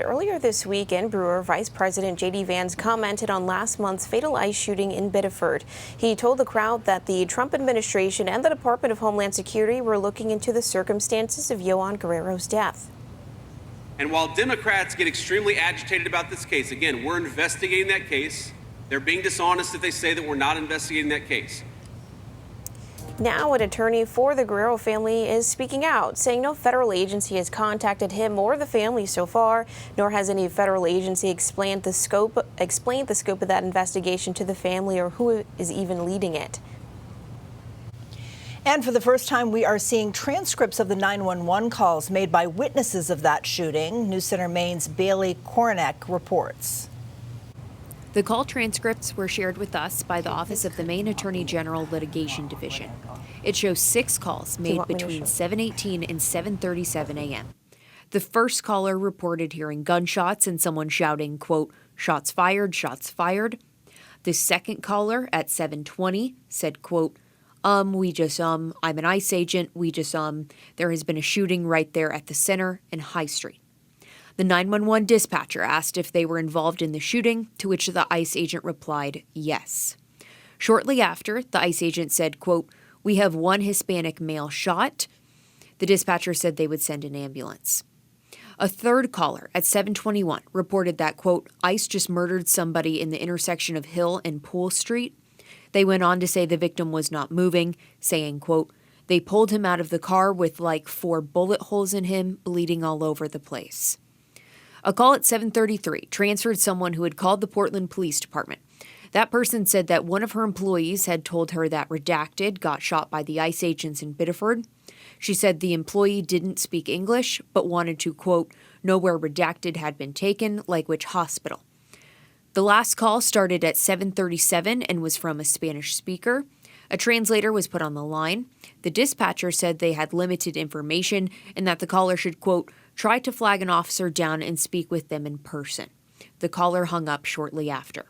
Earlier this week in Brewer, Vice President J.D. Vance commented on last month's fatal ICE shooting in Biddeford. He told the crowd that the Trump administration and the Department of Homeland Security were looking into the circumstances of Johan Guerrero's death. And while Democrats get extremely agitated about this case, again, we're investigating that case. They're being dishonest if they say that we're not investigating that case. Now, an attorney for the Guerrero family is speaking out, saying no federal agency has contacted him or the family so far, nor has any federal agency explained the scope of that investigation to the family or who is even leading it. And for the first time, we are seeing transcripts of the 911 calls made by witnesses of that shooting. CENTER Maine's Bailey Kornick reports. The call transcripts were shared with us by the Office of the Maine Attorney General Litigation Division. It shows 6 calls made between 7:18 and 7:37 a.m. The first caller reported hearing gunshots and someone shouting, quote, "Shots fired, shots fired." The second caller at 7:20 said, quote, I'm an ICE agent, there has been a shooting right there at the center and High Street. The 911 dispatcher asked if they were involved in the shooting, to which the ICE agent replied, yes. Shortly after, the ICE agent said, quote, "We have 1 Hispanic male shot." The dispatcher said they would send an ambulance. A third caller at 7:21 reported that, quote, "ICE just murdered somebody in the intersection of Hill and Poole Street." They went on to say the victim was not moving, saying, quote, "They pulled him out of the car with like 4 bullet holes in him, bleeding all over the place." A call at 7:33 transferred someone who had called the Portland Police Department. That person said that one of her employees had told her that Redacted got shot by the ICE agents in Biddeford. She said the employee didn't speak English, but wanted to, quote, "know where Redacted had been taken, like which hospital." The last call started at 7:37 and was from a Spanish speaker. A translator was put on the line. The dispatcher said they had limited information and that the caller should, quote, "try to flag an officer down and speak with them in person." The caller hung up shortly after.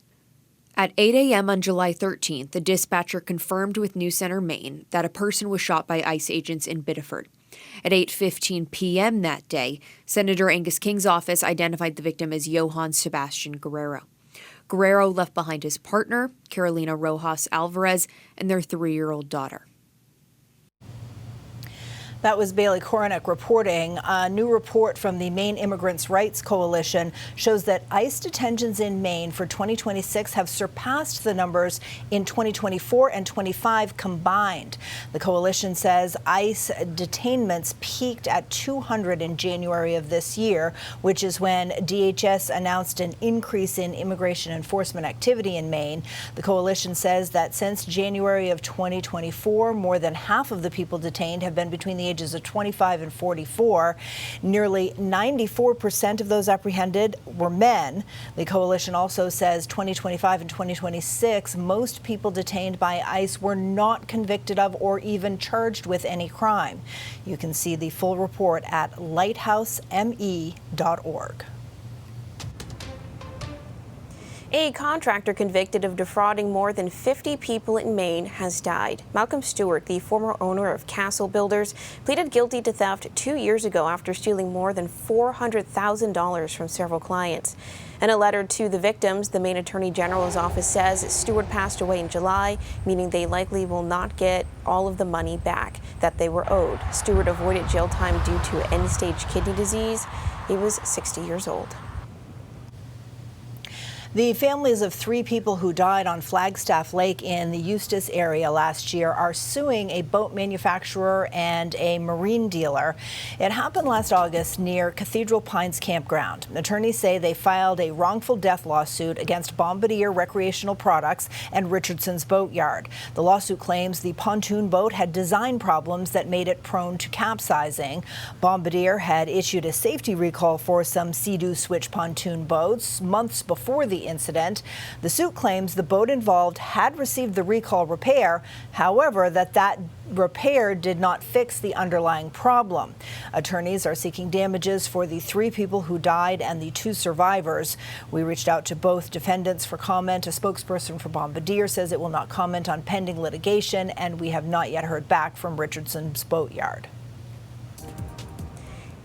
At 8 a.m. on July 13th, the dispatcher confirmed with CENTER Maine that a person was shot by ICE agents in Biddeford. At 8:15 p.m. that day, Senator Angus King's office identified the victim as Johan Sebastian Guerrero. Guerrero left behind his partner, Carolina Rojas Alvarez, and their 3-year-old daughter. That was Bailey Kornick reporting. A new report from the Maine Immigrants' Rights Coalition shows that ICE detentions in Maine for 2026 have surpassed the numbers in 2024 and 25 combined. The coalition says ICE detainments peaked at 200 in January of this year, which is when DHS announced an increase in immigration enforcement activity in Maine. The coalition says that since January of 2024, more than half of the people detained have been between the ages of 25 and 44. Nearly 94% of those apprehended were men. The coalition also says 2025 and 2026, most people detained by ICE were not convicted of or even charged with any crime. You can see the full report at lighthouseme.org. A contractor convicted of defrauding more than 50 people in Maine has died. Malcolm Stewart, the former owner of Castle Builders, pleaded guilty to theft 2 years ago after stealing more than $400,000 from several clients. In a letter to the victims, the Maine Attorney General's office says Stewart passed away in July, meaning they likely will not get all of the money back that they were owed. Stewart avoided jail time due to end-stage kidney disease. He was 60 years old. The families of 3 people who died on Flagstaff Lake in the Eustis area last year are suing a boat manufacturer and a marine dealer. It happened last August near Cathedral Pines Campground. Attorneys say they filed a wrongful death lawsuit against Bombardier Recreational Products and Richardson's Boatyard. The lawsuit claims the pontoon boat had design problems that made it prone to capsizing. Bombardier had issued a safety recall for some Sea-Doo switch pontoon boats months before the incident. The suit claims the boat involved had received the recall repair, however, that repair did not fix the underlying problem. Attorneys are seeking damages for the 3 people who died and the 2 survivors. We reached out to both defendants for comment. A spokesperson for Bombardier says it will not comment on pending litigation, and we have not yet heard back from Richardson's Boatyard.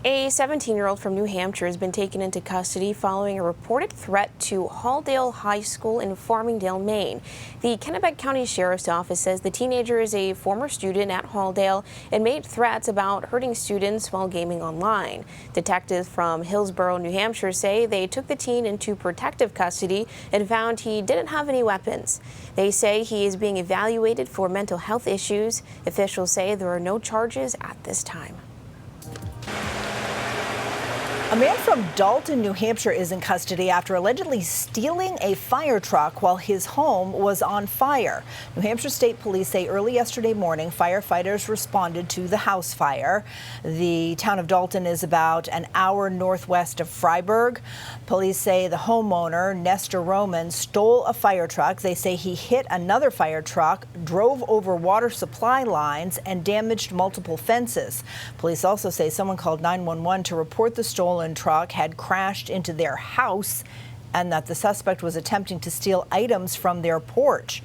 A 17-year-old from New Hampshire has been taken into custody following a reported threat to Halldale High School in Farmingdale, Maine. The Kennebec County Sheriff's Office says the teenager is a former student at Halldale and made threats about hurting students while gaming online. Detectives from Hillsborough, New Hampshire say they took the teen into protective custody and found he didn't have any weapons. They say he is being evaluated for mental health issues. Officials say there are no charges at this time. A man from Dalton, New Hampshire is in custody after allegedly stealing a fire truck while his home was on fire. New Hampshire State Police say early yesterday morning, firefighters responded to the house fire. The town of Dalton is about an hour northwest of Freiburg. Police say the homeowner, Nestor Roman, stole a fire truck. They say he hit another fire truck, drove over water supply lines, and damaged multiple fences. Police also say someone called 911 to report the stolen truck had crashed into their house and that the suspect was attempting to steal items from their porch.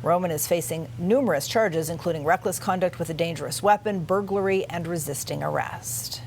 Roman is facing numerous charges, including reckless conduct with a dangerous weapon, burglary, and resisting arrest.